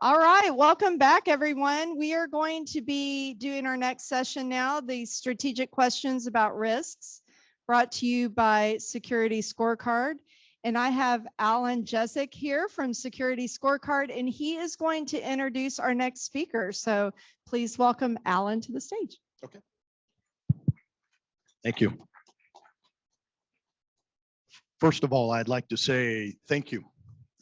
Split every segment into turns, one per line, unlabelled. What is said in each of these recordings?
All right, welcome back, everyone. We are going to be doing our next session now, the strategic questions about risks, brought to you by Security Scorecard. And I have Alan Jessic here from Security Scorecard, and he is going to introduce our next speaker. So please welcome Alan to the stage.
Okay. Thank you. First of all, I'd like to say thank you.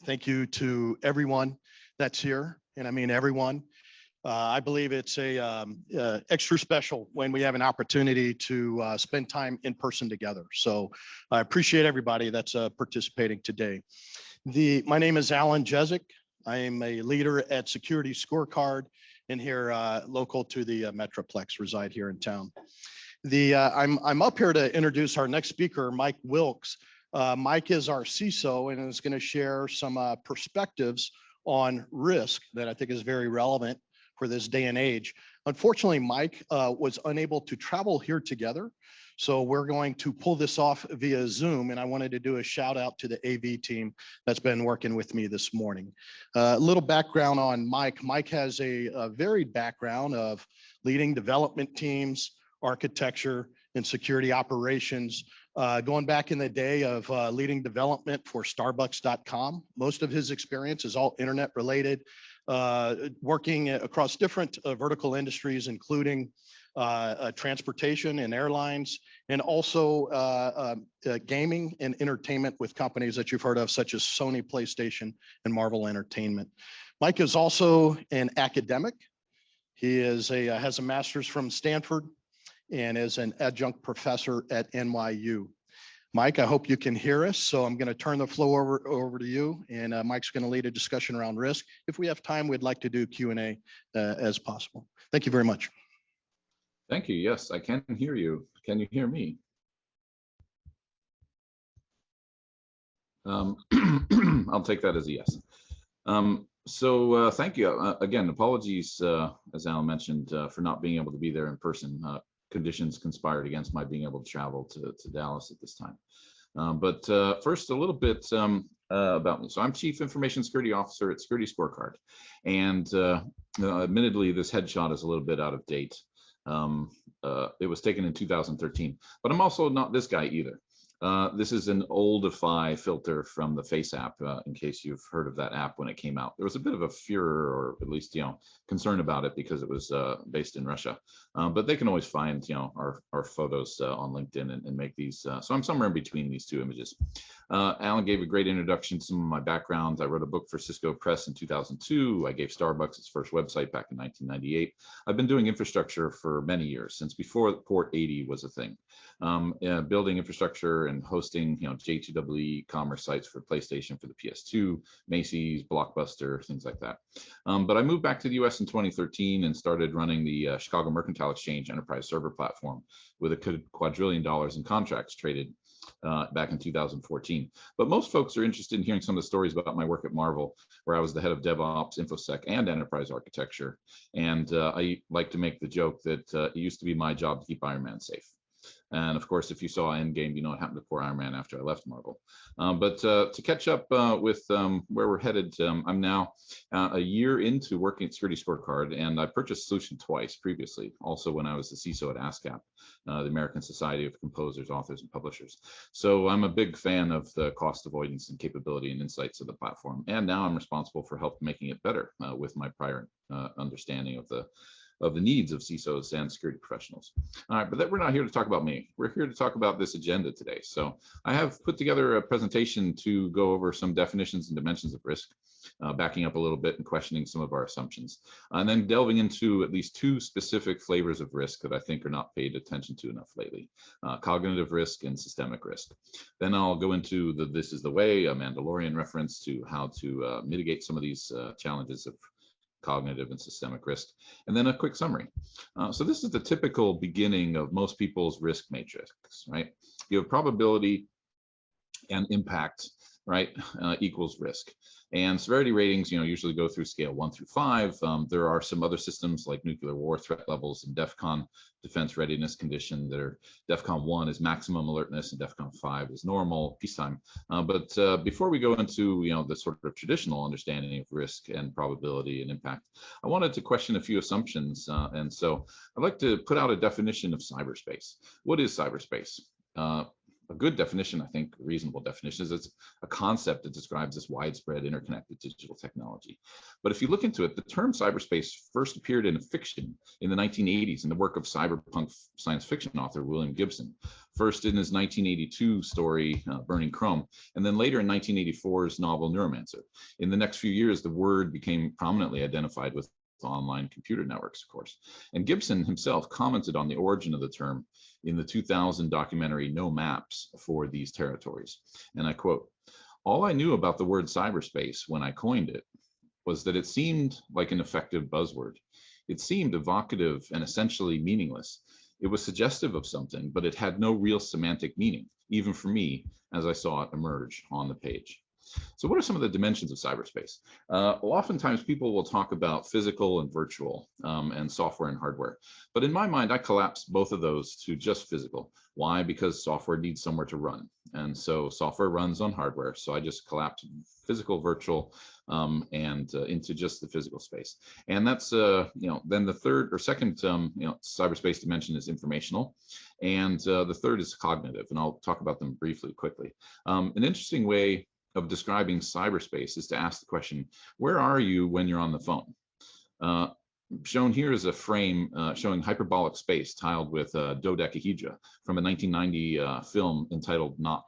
Thank you to everyone that's here, and I mean everyone. I believe it's extra special when we have an opportunity to spend time in person together. So I appreciate everybody that's participating today. My name is Alan Jessic. I am a leader at Security Scorecard, and here local to the Metroplex, reside here in town. I'm up here to introduce our next speaker, Mike Wilkes. Mike is our CISO and is going to share some perspectives on risk that I think is very relevant for this day and age. Unfortunately, Mike was unable to travel here together, so we're going to pull this off via Zoom, and I wanted to do a shout out to the AV team that's been working with me this morning. A little background on Mike. Mike has a varied background of leading development teams, architecture, and security operations, going back in the day of leading development for Starbucks.com. Most of his experience is all internet related, working across different vertical industries, including transportation and airlines, and also gaming and entertainment with companies that you've heard of, such as Sony, PlayStation, and Marvel Entertainment. Mike is also an academic. He has a master's from Stanford and is an adjunct professor at NYU. Mike, I hope you can hear us. So I'm going to turn the floor over to you, and Mike's going to lead a discussion around risk. If we have time, we'd like to do Q&A as possible. Thank you very much.
Thank you. Yes, I can hear you. Can you hear me? I'll take that as a yes. So thank you. Again, apologies, as Alan mentioned, for not being able to be there in person. Conditions conspired against my being able to travel to Dallas at this time. But first, a little bit about me. So I'm Chief Information Security Officer at Security Scorecard. And admittedly, this headshot is a little bit out of date. It was taken in 2013, but I'm also not this guy either. This is an oldify filter from the Face app, in case you've heard of that app when it came out. There was a bit of a furor, or at least, concern about it because it was based in Russia. But they can always find, our photos on LinkedIn and make these. So I'm somewhere in between these two images. Alan gave a great introduction to some of my background. I wrote a book for Cisco Press in 2002. I gave Starbucks its first website back in 1998. I've been doing infrastructure for many years, since before Port 80 was a thing. Building infrastructure and hosting, J2EE commerce sites for PlayStation, for the PS2, Macy's, Blockbuster, things like that. But I moved back to the US in 2013 and started running the Chicago Mercantile Exchange enterprise server platform with $2 quadrillion in contracts traded back in 2014. But most folks are interested in hearing some of the stories about my work at Marvel, where I was the head of DevOps, InfoSec, and enterprise architecture. And I like to make the joke that it used to be my job to keep Iron Man safe. And of course, if you saw Endgame, you know what happened to poor Iron Man after I left Marvel. But to catch up with where we're headed, I'm now a year into working at Security Scorecard, and I purchased Solution twice previously, also when I was the CISO at ASCAP, the American Society of Composers, Authors, and Publishers. So I'm a big fan of the cost avoidance and capability and insights of the platform. And now I'm responsible for help making it better with my prior understanding of the needs of CISOs and security professionals. All right, but we're not here to talk about me. We're here to talk about this agenda today. So I have put together a presentation to go over some definitions and dimensions of risk, backing up a little bit and questioning some of our assumptions, and then delving into at least two specific flavors of risk that I think are not paid attention to enough lately: cognitive risk and systemic risk. Then I'll go into the "This is the way," a Mandalorian reference to how to mitigate some of these challenges of cognitive and systemic risk, and then a quick summary. So this is the typical beginning of most people's risk matrix, right? You have probability and impact, right, equals risk. And severity ratings, usually go through scale 1 through 5. There are some other systems like nuclear war threat levels and DEFCON, defense readiness condition, that are DEFCON 1 is maximum alertness and DEFCON 5 is normal peacetime. But before we go into the sort of traditional understanding of risk and probability and impact, I wanted to question a few assumptions. And so I'd like to put out a definition of cyberspace. What is cyberspace? A good definition, I think, a reasonable definition, is it's a concept that describes this widespread interconnected digital technology. But if you look into it, the term cyberspace first appeared in fiction in the 1980s in the work of cyberpunk science fiction author William Gibson. First in his 1982 story, Burning Chrome, and then later in 1984's novel Neuromancer. In the next few years, the word became prominently identified with online computer networks, of course. And Gibson himself commented on the origin of the term in the 2000 documentary No Maps for These Territories. And I quote, "All I knew about the word cyberspace when I coined it was that it seemed like an effective buzzword. It seemed evocative and essentially meaningless. It was suggestive of something, but it had no real semantic meaning, even for me, as I saw it emerge on the page." So what are some of the dimensions of cyberspace? Oftentimes people will talk about physical and virtual and software and hardware. But in my mind, I collapse both of those to just physical. Why? Because software needs somewhere to run. And so software runs on hardware. So I just collapse physical, virtual, and into just the physical space. And that's, then the third or second, cyberspace dimension is informational. And the third is cognitive. And I'll talk about them briefly, quickly. An interesting way of describing cyberspace is to ask the question, where are you when you're on the phone? Shown here is a frame showing hyperbolic space tiled with dodecahedra from a 1990 film entitled Not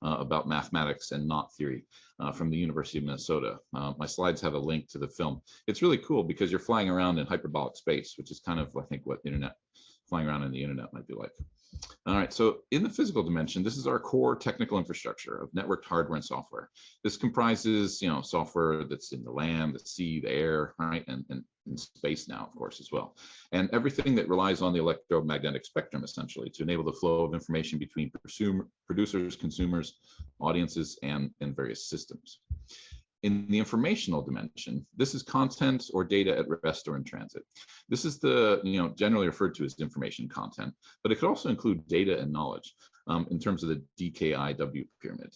about mathematics and knot theory from the University of Minnesota. My slides have a link to the film. It's really cool because you're flying around in hyperbolic space, which is kind of, I think, what flying around in the internet might be like. All right, so in the physical dimension, this is our core technical infrastructure of networked hardware and software. This comprises, software that's in the land, the sea, the air, right, and in space now, of course, as well. And everything that relies on the electromagnetic spectrum, essentially, to enable the flow of information between producers, consumers, audiences, and various systems. In the informational dimension, this is content or data at rest or in transit. This is the, generally referred to as information content, but it could also include data and knowledge in terms of the DKIW pyramid.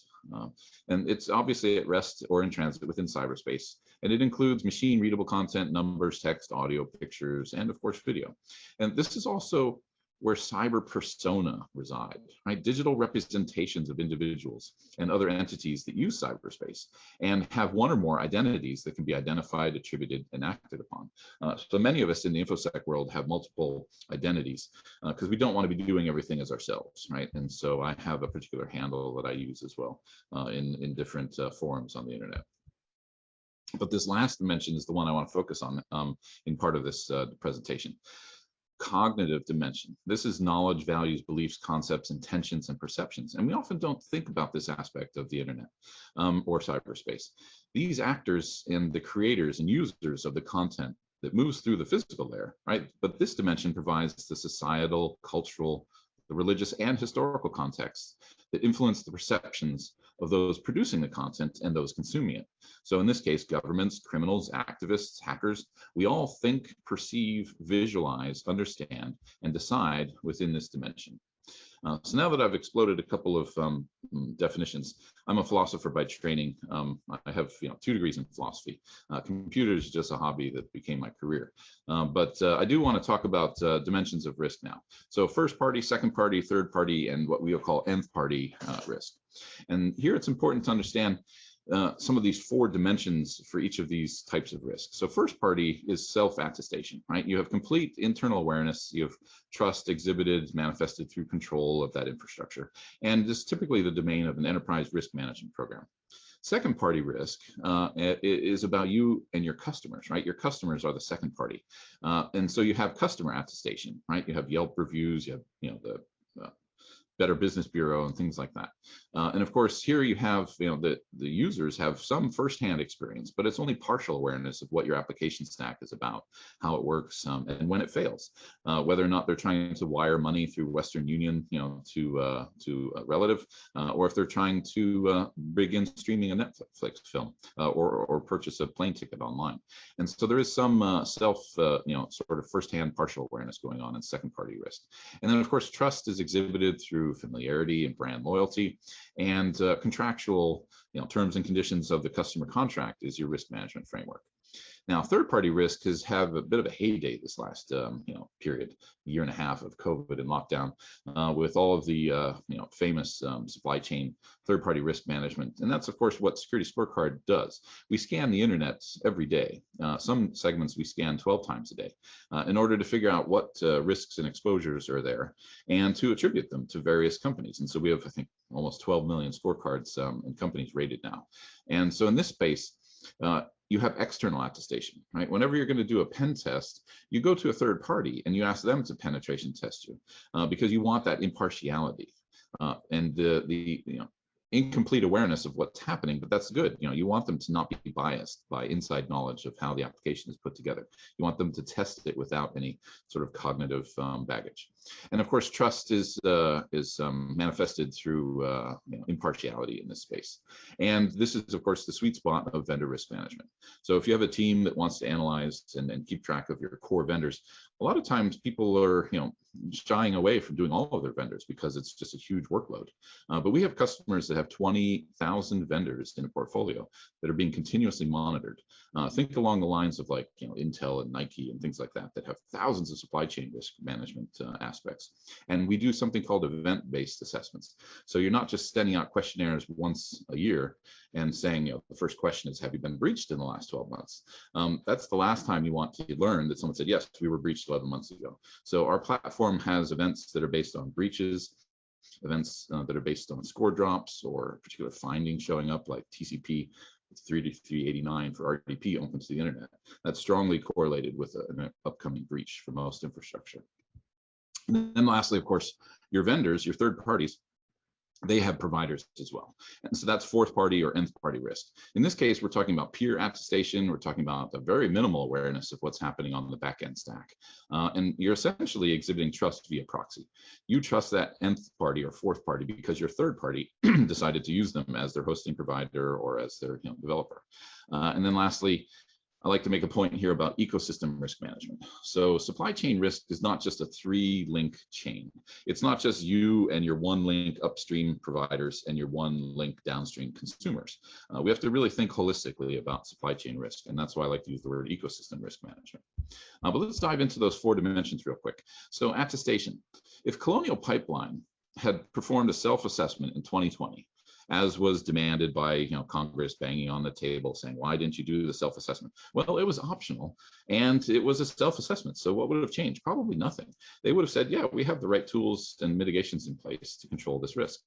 And it's obviously at rest or in transit within cyberspace. And it includes machine readable content, numbers, text, audio, pictures, and of course, video. And this is also where cyber persona reside, right? Digital representations of individuals and other entities that use cyberspace and have one or more identities that can be identified, attributed, and acted upon. So many of us in the InfoSec world have multiple identities because we don't want to be doing everything as ourselves, right? And so I have a particular handle that I use as well in different forums on the internet. But this last dimension is the one I want to focus on in part of this presentation. Cognitive dimension. This is knowledge, values, beliefs, concepts, intentions, and perceptions. And we often don't think about this aspect of the internet or cyberspace. These actors and the creators and users of the content that moves through the physical layer, right? But this dimension provides the societal, cultural, the religious, and historical contexts that influence the perceptions of those producing the content and those consuming it. So in this case, governments, criminals, activists, hackers, we all think, perceive, visualize, understand, and decide within this dimension. So now that I've exploded a couple of definitions, I'm a philosopher by training. I have 2 degrees in philosophy. Computers is just a hobby that became my career. But I do want to talk about dimensions of risk now. So first party, second party, third party, and what we will call nth party risk. And here it's important to understand some of these 4 dimensions for each of these types of risks. So first party is self-attestation, right? You have complete internal awareness, you have trust exhibited, manifested through control of that infrastructure. And this is typically the domain of an enterprise risk management program. Second party risk is about you and your customers, right? Your customers are the second party. And so you have customer attestation, right? You have Yelp reviews, you have the Better Business Bureau and things like that. And of course, here you have, the users have some firsthand experience, but it's only partial awareness of what your application stack is about, how it works, and when it fails, whether or not they're trying to wire money through Western Union, to a relative, or if they're trying to begin streaming a Netflix film, or purchase a plane ticket online. And so there is some sort of firsthand partial awareness going on in second-party risk. And then, of course, trust is exhibited through familiarity and brand loyalty, and contractual terms and conditions of the customer contract is your risk management framework. Now, third-party risk has had a bit of a heyday this last period, year and a half of COVID and lockdown, with all of the famous supply chain third-party risk management. And that's, of course, what Security Scorecard does. We scan the internet every day. Some segments we scan 12 times a day in order to figure out what risks and exposures are there and to attribute them to various companies. And so we have, I think, almost 12 million scorecards and companies rated now. And so in this space, you have external attestation, right? Whenever you're going to do a pen test, you go to a third party and you ask them to penetration test you because you want that impartiality and the incomplete awareness of what's happening, but that's good. You want them to not be biased by inside knowledge of how the application is put together. You want them to test it without any sort of cognitive baggage. And of course, trust is manifested through impartiality in this space. And this is, of course, the sweet spot of vendor risk management. So if you have a team that wants to analyze and keep track of your core vendors, a lot of times people are, shying away from doing all of their vendors because it's just a huge workload. But we have customers that have 20,000 vendors in a portfolio that are being continuously monitored. Think along the lines of like, Intel and Nike and things like that, that have thousands of supply chain risk management aspects. And we do something called event-based assessments. So you're not just sending out questionnaires once a year and saying, the first question is, have you been breached in the last 12 months? That's the last time you want to learn that someone said, yes, we were breached 11 months ago. So our platform has events that are based on breaches, events that are based on score drops or particular findings showing up, like TCP 3389 for RDP open to the internet. That's strongly correlated with an upcoming breach for most infrastructure. And then lastly, of course, your vendors, your third parties, they have providers as well. And so that's fourth party or nth party risk. In this case, we're talking about peer attestation. We're talking about a very minimal awareness of what's happening on the back end stack. And you're essentially exhibiting trust via proxy. You trust that nth party or fourth party because your third party decided to use them as their hosting provider or as their developer. And then lastly, I like to make a point here about ecosystem risk management. So supply chain risk is not just a 3-link chain. It's not just you and your 1-link upstream providers and your 1-link downstream consumers. We have to really think holistically about supply chain risk. And that's why I like to use the word ecosystem risk management. But let's dive into those 4 dimensions real quick. So attestation. If Colonial Pipeline had performed a self-assessment in 2020, as was demanded by Congress banging on the table saying, why didn't you do the self-assessment? Well, it was optional and it was a self-assessment. So what would have changed? Probably nothing. They would have said, yeah, we have the right tools and mitigations in place to control this risk.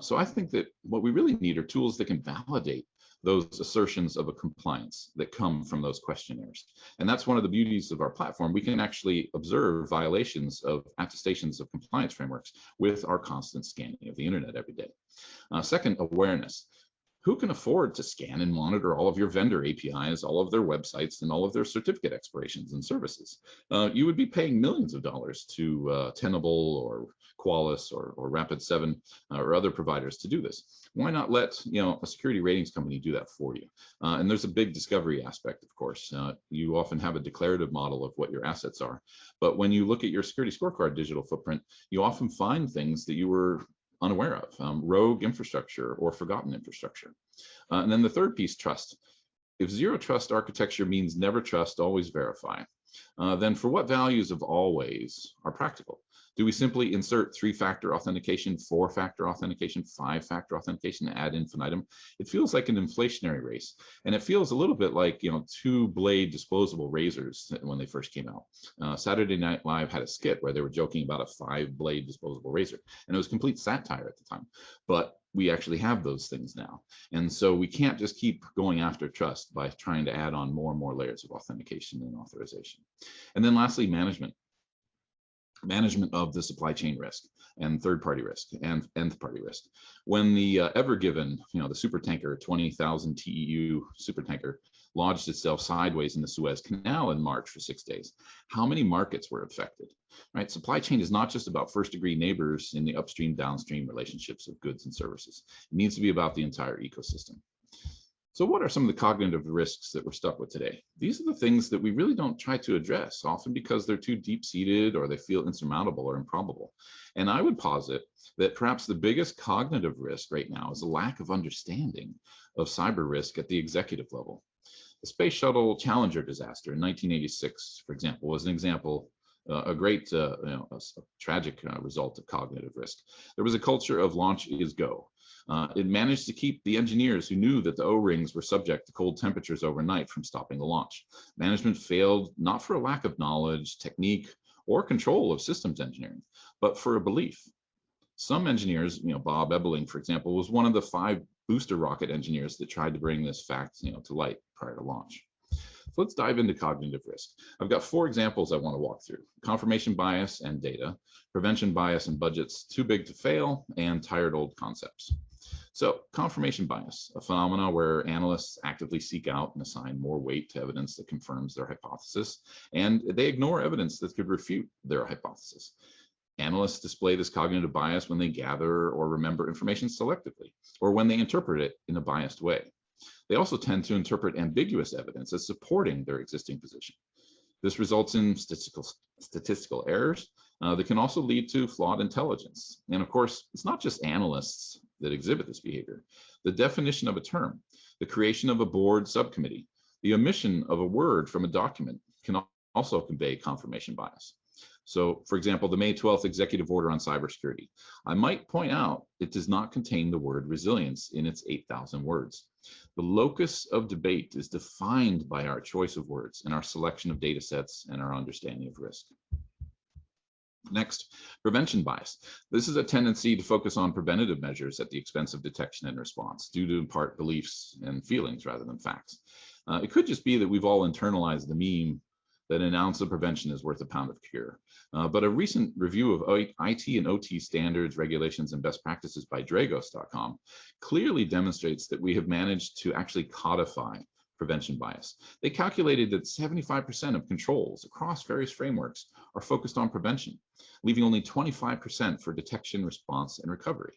So I think that what we really need are tools that can validate those assertions of a compliance that come from those questionnaires. And that's one of the beauties of our platform. We can actually observe violations of attestations of compliance frameworks with our constant scanning of the internet every day. Second, awareness. Who can afford to scan and monitor all of your vendor APIs, all of their websites, and all of their certificate expirations and services? You would be paying millions of dollars to Tenable or Qualys or Rapid7 or other providers to do this. Why not let a security ratings company do that for you? And there's a big discovery aspect, of course. You often have a declarative model of what your assets are. But when you look at your security scorecard digital footprint, you often find things that you were unaware of, rogue infrastructure or forgotten infrastructure. And then the third piece, trust. If zero trust architecture means never trust, always verify, then for what values of always are practical? Do we simply insert 3-factor authentication, 4-factor authentication, 5-factor authentication ad infinitum? It feels like an inflationary race. And it feels a little bit like, 2-blade disposable razors when they first came out. Saturday Night Live had a skit where they were joking about a 5-blade disposable razor. And it was complete satire at the time. But we actually have those things now. And so we can't just keep going after trust by trying to add on more and more layers of authentication and authorization. And then lastly, management. management of the supply chain risk and third-party risk and nth-party risk. When the Ever Given, the supertanker, 20,000 TEU supertanker, lodged itself sideways in the Suez Canal in March for 6 days, how many markets were affected? Right? Supply chain is not just about first-degree neighbors in the upstream-downstream relationships of goods and services. It needs to be about the entire ecosystem. So what are some of the cognitive risks that we're stuck with today? These are the things that we really don't try to address, often because they're too deep-seated or they feel insurmountable or improbable. And I would posit that perhaps the biggest cognitive risk right now is a lack of understanding of cyber risk at the executive level. The Space Shuttle Challenger disaster in 1986, for example, was an example, a great, a tragic result of cognitive risk. There was a culture of launch is go. It managed to keep the engineers who knew that the O-rings were subject to cold temperatures overnight from stopping the launch. Management failed not for a lack of knowledge, technique, or control of systems engineering, but for a belief. Some engineers, Bob Ebeling, for example, was one of the 5 booster rocket engineers that tried to bring this fact, to light prior to launch. So let's dive into cognitive risk. I've got 4 examples I want to walk through: confirmation bias and data, prevention bias and budgets too big to fail, and tired old concepts. So confirmation bias, a phenomenon where analysts actively seek out and assign more weight to evidence that confirms their hypothesis, and they ignore evidence that could refute their hypothesis. Analysts display this cognitive bias when they gather or remember information selectively, or when they interpret it in a biased way. They also tend to interpret ambiguous evidence as supporting their existing position. This results in statistical errors that can also lead to flawed intelligence. And of course, it's not just analysts that exhibit this behavior. The definition of a term, the creation of a board subcommittee, the omission of a word from a document can also convey confirmation bias. So, for example, the May 12th executive order on cybersecurity. I might point out it does not contain the word resilience in its 8,000 words. The locus of debate is defined by our choice of words and our selection of data sets and our understanding of risk. Next, prevention bias. This is a tendency to focus on preventative measures at the expense of detection and response, due to in part beliefs and feelings rather than facts. It could just be that we've all internalized the meme that an ounce of prevention is worth a pound of cure. But a recent review of IT and OT standards, regulations, and best practices by Dragos.com clearly demonstrates that we have managed to actually codify prevention bias. They calculated that 75% of controls across various frameworks are focused on prevention, leaving only 25% for detection, response, and recovery.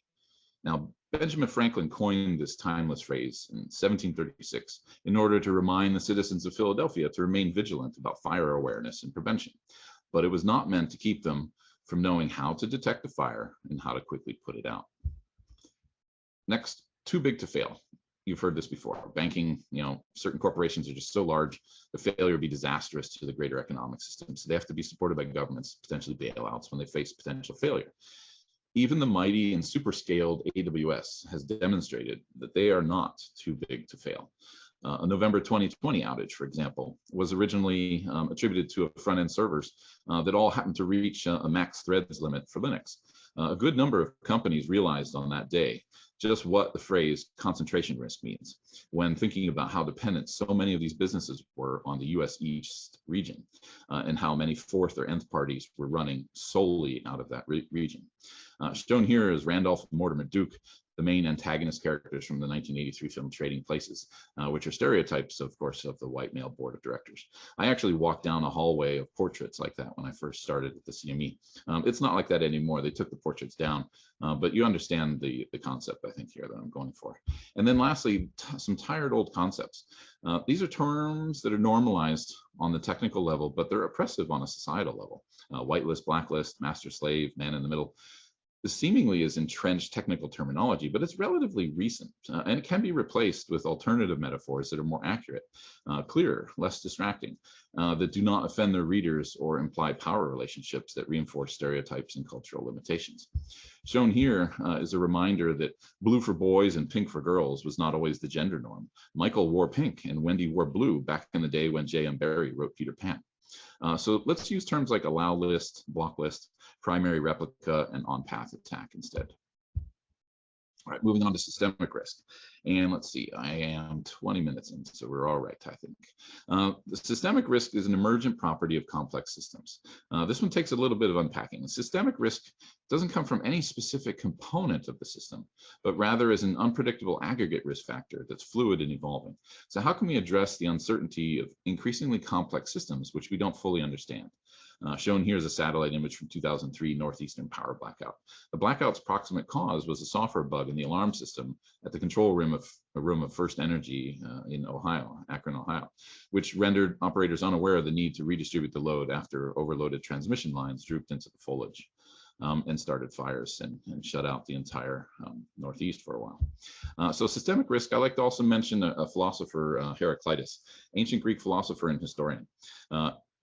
Now, Benjamin Franklin coined this timeless phrase in 1736 in order to remind the citizens of Philadelphia to remain vigilant about fire awareness and prevention. But it was not meant to keep them from knowing how to detect a fire and how to quickly put it out. Next, too big to fail. You've heard this before. Banking, certain corporations are just so large, the failure would be disastrous to the greater economic system. So they have to be supported by governments, potentially bailouts when they face potential failure. Even the mighty and super scaled AWS has demonstrated that they are not too big to fail. A November 2020 outage, for example, was originally attributed to front-end servers that all happened to reach a max threads limit for Linux. A good number of companies realized on that day just what the phrase concentration risk means when thinking about how dependent so many of these businesses were on the US East region and how many fourth or nth parties were running solely out of that region. Shown here is Randolph and Mortimer Duke, the main antagonist characters from the 1983 film Trading Places, which are stereotypes, of course, of the white male board of directors. I actually walked down a hallway of portraits like that when I first started at the CME. It's not like that anymore. They took the portraits down, but you understand the concept, I think, here that I'm going for. And then lastly, some tired old concepts. These are terms that are normalized on the technical level, but they're oppressive on a societal level. Whitelist, blacklist, master slave, man in the middle. This seemingly is entrenched technical terminology, but it's relatively recent, and it can be replaced with alternative metaphors that are more accurate, clearer, less distracting, that do not offend their readers or imply power relationships that reinforce stereotypes and cultural limitations. Shown here is a reminder that blue for boys and pink for girls was not always the gender norm. Michael wore pink and Wendy wore blue back in the day when J.M. Barrie wrote Peter Pan. So let's use terms like allow list, block list, primary replica, and on-path attack instead. All right, moving on to systemic risk. And let's see, I am 20 minutes in, so we're all right, I think. The systemic risk is an emergent property of complex systems. This one takes a little bit of unpacking. The systemic risk doesn't come from any specific component of the system, but rather is an unpredictable aggregate risk factor that's fluid and evolving. So how can we address the uncertainty of increasingly complex systems which we don't fully understand? Shown here is a satellite image from 2003 Northeastern power blackout. The blackout's proximate cause was a software bug in the alarm system at the control room of First Energy in Ohio, Akron, Ohio, which rendered operators unaware of the need to redistribute the load after overloaded transmission lines drooped into the foliage. And started fires and shut out the entire Northeast for a while. So systemic risk, I like to also mention a philosopher, Heraclitus, ancient Greek philosopher and historian.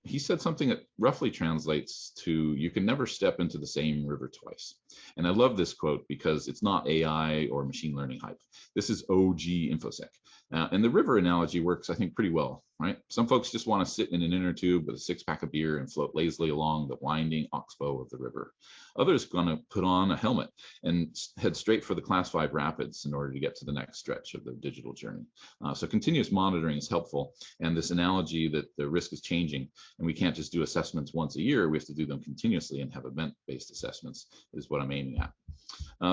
He said something that roughly translates to, you can never step into the same river twice. And I love this quote because it's not AI or machine learning hype. This is OG InfoSec. And the river analogy works, I think, pretty well, right? Some folks just want to sit in an inner tube with a 6-pack of beer and float lazily along the winding oxbow of the river. Others going to put on a helmet and head straight for the Class 5 rapids in order to get to the next stretch of the digital journey. So continuous monitoring is helpful. And this analogy that the risk is changing and we can't just do assessments once a year, we have to do them continuously and have event-based assessments is what I'm aiming at.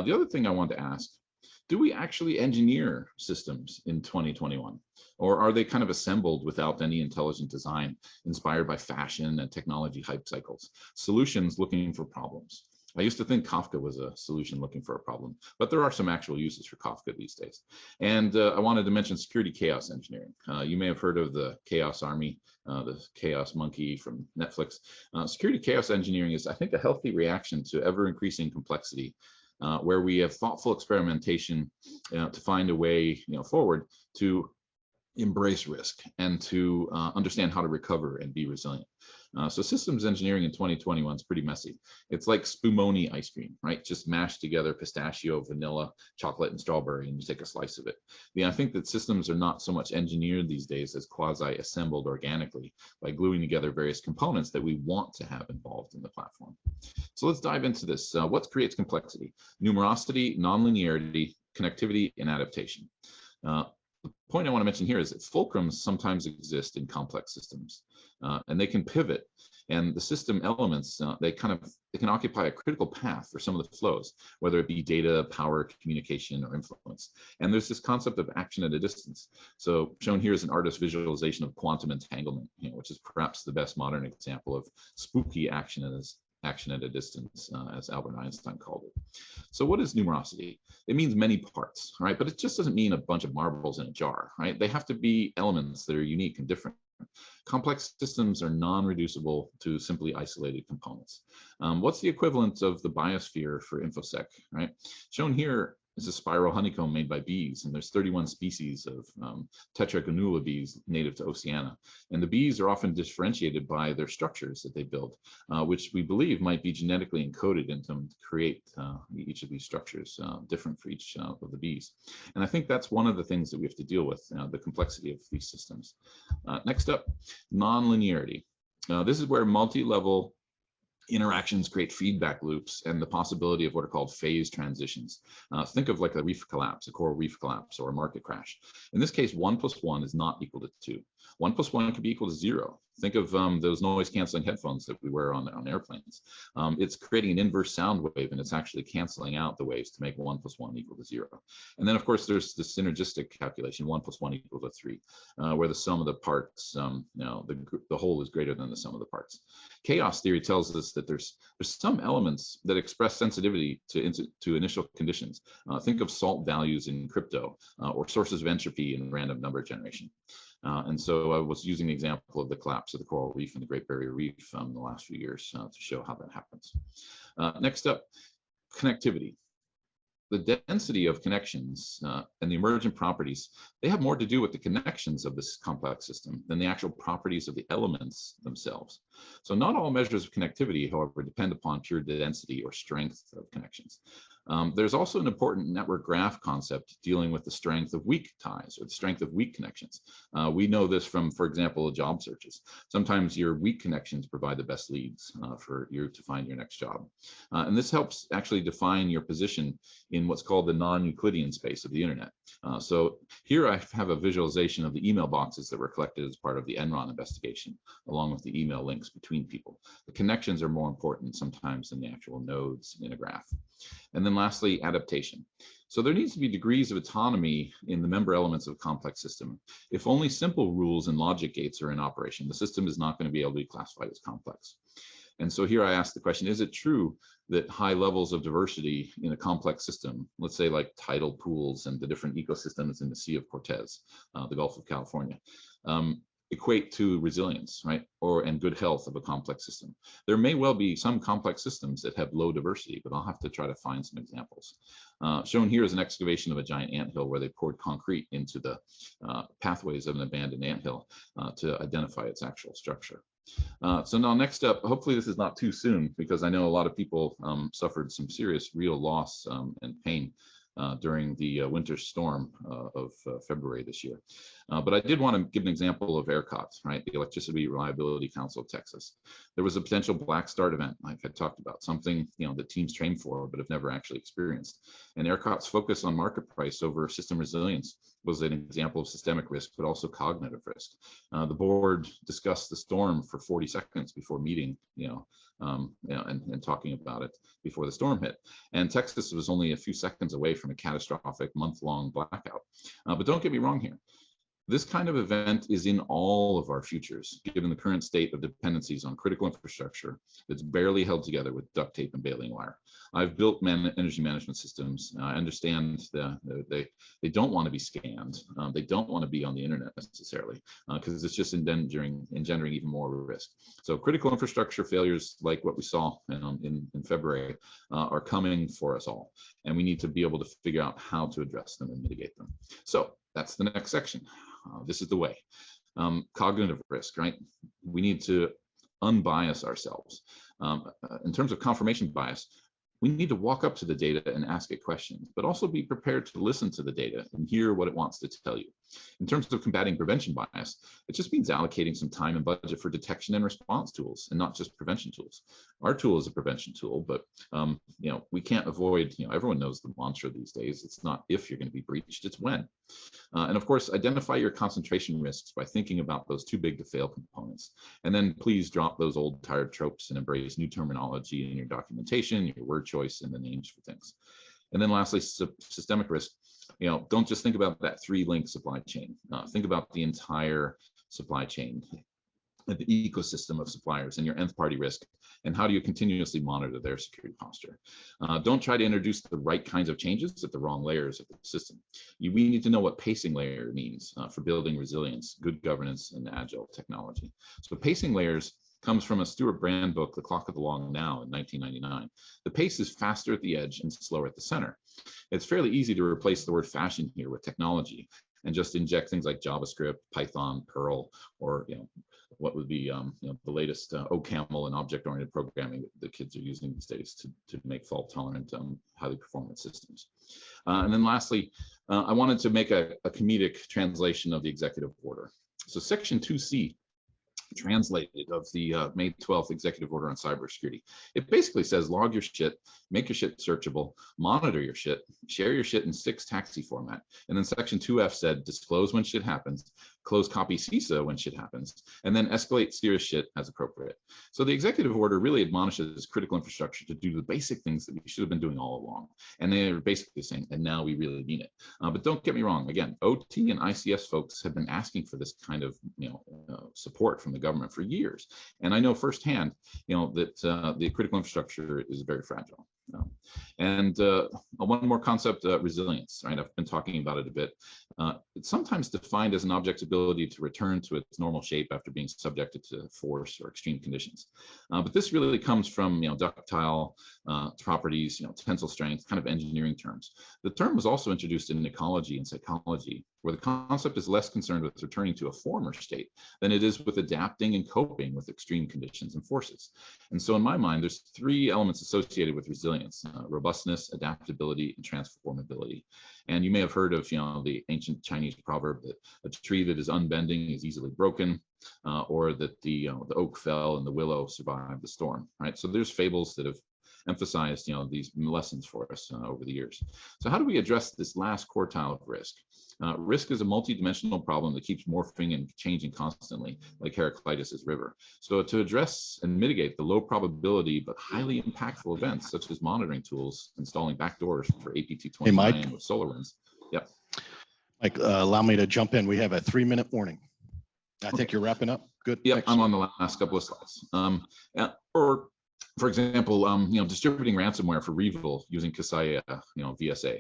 The other thing I want to ask, do we actually engineer systems in 2021? Or are they kind of assembled without any intelligent design, inspired by fashion and technology hype cycles, solutions looking for problems? I used to think Kafka was a solution looking for a problem, but there are some actual uses for Kafka these days. And I wanted to mention security chaos engineering. You may have heard of the Chaos Army, the Chaos Monkey from Netflix. Security chaos engineering is, I think, a healthy reaction to ever increasing complexity, where we have thoughtful experimentation to find a way forward to embrace risk and to understand how to recover and be resilient. So systems engineering in 2021 is pretty messy. It's like Spumoni ice cream, right? Just mashed together pistachio, vanilla, chocolate, and strawberry, and you take a slice of it. I think that systems are not so much engineered these days as quasi-assembled organically by gluing together various components that we want to have involved in the platform. So let's dive into this. What creates complexity? Numerosity, nonlinearity, connectivity, and adaptation. The point I want to mention here is that fulcrums sometimes exist in complex systems, and they can pivot. And the system elements, they can occupy a critical path for some of the flows, whether it be data, power, communication, or influence. And there's this concept of action at a distance. So shown here is an artist's visualization of quantum entanglement, which is perhaps the best modern example of spooky action at a distance, as Albert Einstein called it. So what is numerosity? It means many parts, right? But it just doesn't mean a bunch of marbles in a jar, right? They have to be elements that are unique and different. Complex systems are non-reducible to simply isolated components. What's the equivalent of the biosphere for InfoSec, right? Shown here is a spiral honeycomb made by bees, and there's 31 species of tetragonula bees native to Oceania. And the bees are often differentiated by their structures that they build, which we believe might be genetically encoded into them to create each of these structures different for each of the bees. And I think that's one of the things that we have to deal with, the complexity of these systems. Next up, nonlinearity. This is where multi-level interactions create feedback loops and the possibility of what are called phase transitions. Think of like a reef collapse, a coral reef collapse, or a market crash. In this case, 1 + 1 is not equal to 2. 1 + 1 could be equal to 0. Think of those noise canceling headphones that we wear on airplanes. It's creating an inverse sound wave, and it's actually canceling out the waves to make 1 + 1 equal to 0. And then of course there's the synergistic calculation, 1 + 1 equal to 3, where the sum of the parts, the whole is greater than the sum of the parts. Chaos theory tells us that there's some elements that express sensitivity to initial conditions. Think of salt values in crypto, or sources of entropy in random number generation. And so I was using the example of the collapse of the coral reef and the Great Barrier Reef in the last few years to show how that happens. Next up, connectivity. The density of connections and the emergent properties, they have more to do with the connections of this complex system than the actual properties of the elements themselves. So not all measures of connectivity, however, depend upon pure density or strength of connections. There's also an important network graph concept dealing with the strength of weak ties or the strength of weak connections. We know this from, for example, job searches. Sometimes your weak connections provide the best leads for you to find your next job. And this helps actually define your position in what's called the non-Euclidean space of the internet. So here I have a visualization of the email boxes that were collected as part of the Enron investigation, along with the email links between people. The connections are more important sometimes than the actual nodes in a graph. And then lastly, adaptation. So there needs to be degrees of autonomy in the member elements of a complex system. If only simple rules and logic gates are in operation, the system is not going to be able to be classified as complex. And so here I ask the question, is it true that high levels of diversity in a complex system, let's say like tidal pools and the different ecosystems in the Sea of Cortez, the Gulf of California, equate to resilience, right? And good health of a complex system? There may well be some complex systems that have low diversity, but I'll have to try to find some examples. Shown here is an excavation of a giant anthill where they poured concrete into the pathways of an abandoned anthill to identify its actual structure. So now next up, hopefully this is not too soon, because I know a lot of people suffered some serious real loss and pain during the winter storm of February this year. But I did want to give an example of ERCOT, right? The Electricity Reliability Council of Texas. There was a potential black start event, like I talked about, something that teams train for but have never actually experienced. And ERCOT's focus on market price over system resilience was an example of systemic risk, but also cognitive risk. The board discussed the storm for 40 seconds before meeting, and talking about it before the storm hit. And Texas was only a few seconds away from a catastrophic month-long blackout. But don't get me wrong here. This kind of event is in all of our futures, given the current state of dependencies on critical infrastructure that's barely held together with duct tape and baling wire. I've built energy management systems. I understand they don't want to be scanned. They don't want to be on the internet necessarily, because it's just engendering even more risk. So critical infrastructure failures like what we saw in February are coming for us all. And we need to be able to figure out how to address them and mitigate them. So that's the next section. This is the way. Cognitive risk, right? We need to unbias ourselves. In terms of confirmation bias, we need to walk up to the data and ask it questions, but also be prepared to listen to the data and hear what it wants to tell you. In terms of combating prevention bias, it just means allocating some time and budget for detection and response tools and not just prevention tools. Our tool is a prevention tool, but we can't avoid, everyone knows the mantra these days. It's not if you're going to be breached, it's when. And of course, identify your concentration risks by thinking about those too big to fail components. And then please drop those old tired tropes and embrace new terminology in your documentation, your word choice, and the names for things. And then lastly, systemic risk. Don't just think about that 3-link supply chain. Think about the entire supply chain, the ecosystem of suppliers and your nth party risk, and how do you continuously monitor their security posture. Don't try to introduce the right kinds of changes at the wrong layers of the system. We need to know what pacing layer means for building resilience, good governance, and agile technology. So pacing layers comes from a Stuart Brand book, The Clock of the Long Now, in 1999. The pace is faster at the edge and slower at the center. It's fairly easy to replace the word fashion here with technology and just inject things like JavaScript, Python, Perl, or what would be the latest OCaml and object-oriented programming that the kids are using these days to make fault-tolerant, highly performant systems. And then lastly, I wanted to make a comedic translation of the executive order. So Section 2C translated of the May 12th executive order on cybersecurity. It basically says log your shit, make your shit searchable, monitor your shit, share your shit in 6 taxi format. And then Section 2F said disclose when shit happens, close copy CISA when shit happens, and then escalate serious shit as appropriate. So the executive order really admonishes critical infrastructure to do the basic things that we should have been doing all along. And they're basically saying, and now we really mean it. But don't get me wrong, again, OT and ICS folks have been asking for this kind of support from the government for years. And I know firsthand, that the critical infrastructure is very fragile. And one more concept, resilience, right? I've been talking about it a bit. It's sometimes defined as an object's ability to return to its normal shape after being subjected to force or extreme conditions. But this really comes from ductile properties, tensile strength, kind of engineering terms. The term was also introduced in ecology and psychology where the concept is less concerned with returning to a former state than it is with adapting and coping with extreme conditions and forces. And so in my mind, there's three elements associated with resilience: robustness, adaptability, and transformability. And you may have heard of, the ancient Chinese proverb that a tree that is unbending is easily broken, or that the oak fell and the willow survived the storm, right? So there's fables that have emphasized, these lessons for us over the years. So how do we address this last quartile of risk? Risk is a multidimensional problem that keeps morphing and changing constantly, like Heraclitus's river. So to address and mitigate the low probability but highly impactful events, such as monitoring tools, installing backdoors for APT29 with SolarWinds. Yep.
Mike, allow me to jump in. We have a 3-minute warning. I think you're wrapping up. Good.
Yep, I'm on the last couple of slides. Or for example, distributing ransomware for REvil using Kaseya, VSA.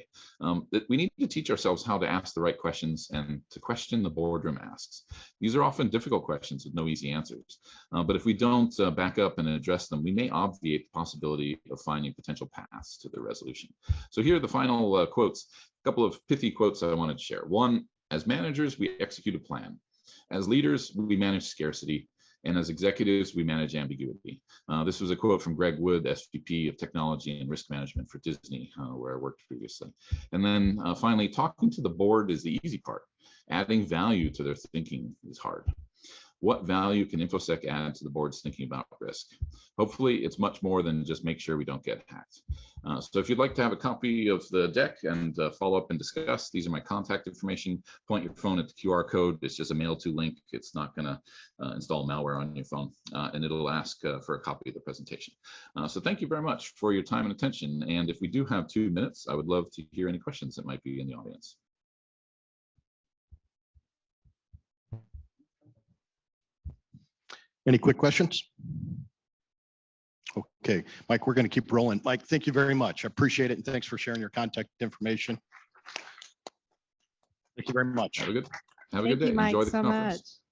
We need to teach ourselves how to ask the right questions and to question the boardroom asks. These are often difficult questions with no easy answers. But if we don't back up and address them, we may obviate the possibility of finding potential paths to the resolution. So here are the final quotes, a couple of pithy quotes I wanted to share. One, as managers, we execute a plan. As leaders, we manage scarcity. And as executives, we manage ambiguity. This was a quote from Greg Wood, SVP of Technology and Risk Management for Disney, where I worked previously. And then finally, talking to the board is the easy part. Adding value to their thinking is hard. What value can InfoSec add to the board's thinking about risk? Hopefully, it's much more than just make sure we don't get hacked. So if you'd like to have a copy of the deck and follow up and discuss, these are my contact information. Point your phone at the QR code. It's just a mail to link. It's not going to install malware on your phone, and it'll ask for a copy of the presentation. So thank you very much for your time and attention. And if we do have 2 minutes, I would love to hear any questions that might be in the audience.
Any quick questions? Okay, Mike, we're going to keep rolling. Mike, thank you very much. I appreciate it. And thanks for sharing your contact information. Thank you very much.
Have a good day.
Thank you, Mike,
Enjoy the
so
conference.
much.